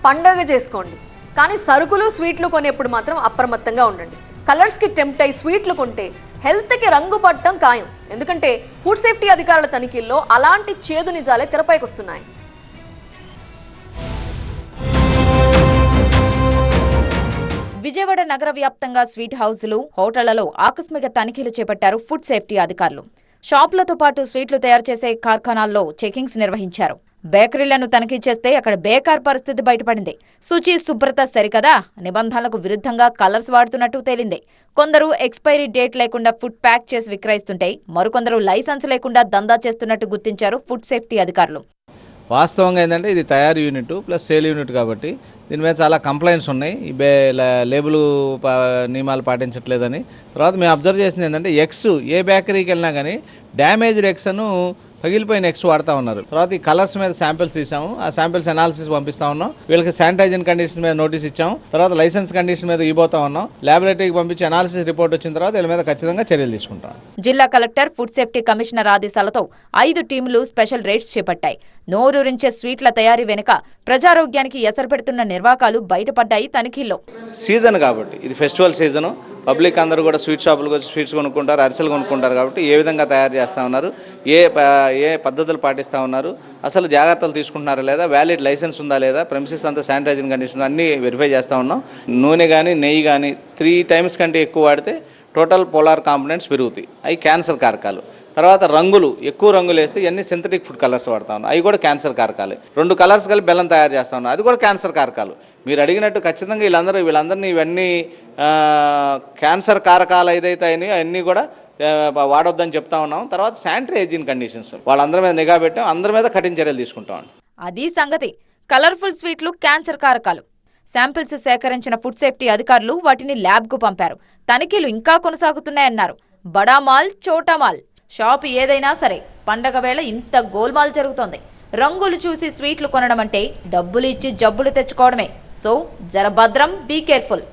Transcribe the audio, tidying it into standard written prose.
పండగ చేసుకోండి, కానీ సరుకులు స్వీట్లు కొనేప్పుడు మాత్రం అప్రమత్తంగా ఉండండి. కలర్స్కి టెంప్ట్ అయి స్వీట్లు కొంటే హెల్త్కి రంగు పట్టడం ఖాయం. ఎందుకంటే ఫుడ్ సేఫ్టీ అధికారుల తనిఖీల్లో అలాంటి చేదు నిజాలే తెరపైకి వస్తున్నాయి. విజయవాడ నగర వ్యాప్తంగా స్వీట్ హౌసులు, హోటళ్లలో ఆకస్మిక తనిఖీలు చేపట్టారు ఫుడ్ సేఫ్టీ అధికారులు. షాపులతో పాటు స్వీట్లు తయారు చేసే కార్ఖానాల్లో చెకింగ్స్ నిర్వహించారు. బేకరీలను తనిఖీ చేస్తే అక్కడ బేకార్ పరిస్థితి బయటపడింది. శుచి, శుభ్రత సరికదా, నిబంధనలకు విరుద్ధంగా కలర్స్ వాడుతున్నట్టు తేలింది. కొందరు ఎక్స్పైరీ డేట్ లేకుండా ఫుడ్ ప్యాక్ చేసి విక్రయిస్తుంటే మరికొందరు లైసెన్స్ లేకుండా దందా చేస్తున్నట్టు గుర్తించారు ఫుడ్ సేఫ్టీ అధికారులు. వాస్తవంగా ఏంటంటే ఇది తయారు యూనిట్ ప్లస్ సేల్ యూనిట్ కాబట్టి దీని మీద చాలా కంప్లైంట్స్ ఉన్నాయి. ఈ లేబుల్ నియమాలు పాటించట్లేదని. తర్వాత మేము అబ్జర్వ్ చేసింది ఏంటంటే ఎగ్స్ ఏ బేకరీకి వెళ్ళినా కానీ డ్యామేజ్డ్ ఎగ్స్ అను పగిలిపోయిన ఎగ్స్ వాడుతూ ఉన్నారు. తర్వాత ఈ కలర్స్ మీద శాంపిల్స్ తీసాము, ఆ శాంపిల్స్ అనాలిసిస్ పంపిస్తా ఉన్నాం. వీళ్ళకి శానిటైజేషన్ కండిషన్ మీద నోటీస్ ఇచ్చాము. తర్వాత లైసెన్స్ కండిషన్ మీద ఇవ్వబోతా ఉన్నాం. ల్యాబొరేటరీకి పంపించి అనాలిసిస్ రిపోర్ట్ వచ్చిన తర్వాత వీళ్ళ మీద ఖచ్చితంగా చర్యలు తీసుకుంటాం. జిల్లా కలెక్టర్, ఫుడ్ సేఫ్టీ కమిషనర్ ఆదేశాలతో 5 టీంలు స్పెషల్ రైడ్స్ చేపట్టాయి. నోరూరించే స్వీట్ల తయారీ వెనుక ప్రజారోగ్యానికి ఎసరు పెడుతున్న నిర్వాకాలు బయటపడ్డాయి తనిఖీల్లో. సీజన్ కాబట్టి ఇది ఫెస్టివల్ సీజను, పబ్లిక్ అందరూ కూడా స్వీట్ షాపులకు వచ్చి స్వీట్స్ కొనుక్కుంటారు, అరిసెలు కొనుక్కుంటారు. కాబట్టి ఏ విధంగా తయారు చేస్తూ ఉన్నారు, ఏ పద్ధతులు పాటిస్తూ ఉన్నారు, అసలు జాగ్రత్తలు తీసుకుంటున్నారా లేదా, వ్యాలిడ్ లైసెన్స్ ఉందా లేదా, ప్రెమిసెస్ అంతా శానిటైజింగ్ కండిషన్ అన్నీ వెరిఫై చేస్తూ ఉన్నాం. నూనె కానీ నెయ్యి కానీ 3 times కంటే ఎక్కువ వాడితే టోటల్ పోలార్ కాంపోనెంట్స్ పెరుగుతాయి, అవి క్యాన్సర్ కారకాలు. తర్వాత రంగులు, ఎక్కువ రంగులు వేసి ఇవన్నీ సింథటిక్ ఫుడ్ కలర్స్ వాడుతా ఉన్నాం, అవి కూడా క్యాన్సర్ కారకాలు. 2 కలర్స్ కలిపి బెల్లం తయారు చేస్తా ఉన్నాం, అది కూడా క్యాన్సర్ కారకాలు. మీరు అడిగినట్టు ఖచ్చితంగా వీళ్ళందరినీ ఇవన్నీ క్యాన్సర్ కారకాలు ఏదైతే అయినాయో అవన్నీ కూడా వాడొద్దని చెప్తా ఉన్నాం. తర్వాత శానిటరీ హైజీన్ కండిషన్స్ వాళ్ళందరి మీద నిఘా పెట్టాం, అందరి మీద కఠిన చర్యలు తీసుకుంటాం. అది సంగతి. కలర్ఫుల్ స్వీట్లు క్యాన్సర్ కారకాలు. శాంపిల్స్ సేకరించిన ఫుడ్ సేఫ్టీ అధికారులు వాటిని ల్యాబ్కు పంపారు. తనిఖీలు ఇంకా కొనసాగుతున్నాయన్నారు. బడామాల్, చోటామాల్ షాపు ఏదైనా సరే పండగ వేళ ఇంత గోల్మాల్ జరుగుతోంది. రంగులు చూసి స్వీట్లు కొనడం అంటే డబ్బులు ఇచ్చి జబ్బులు తెచ్చుకోవడమే. సో జర భద్రం, బీ కేర్ఫుల్.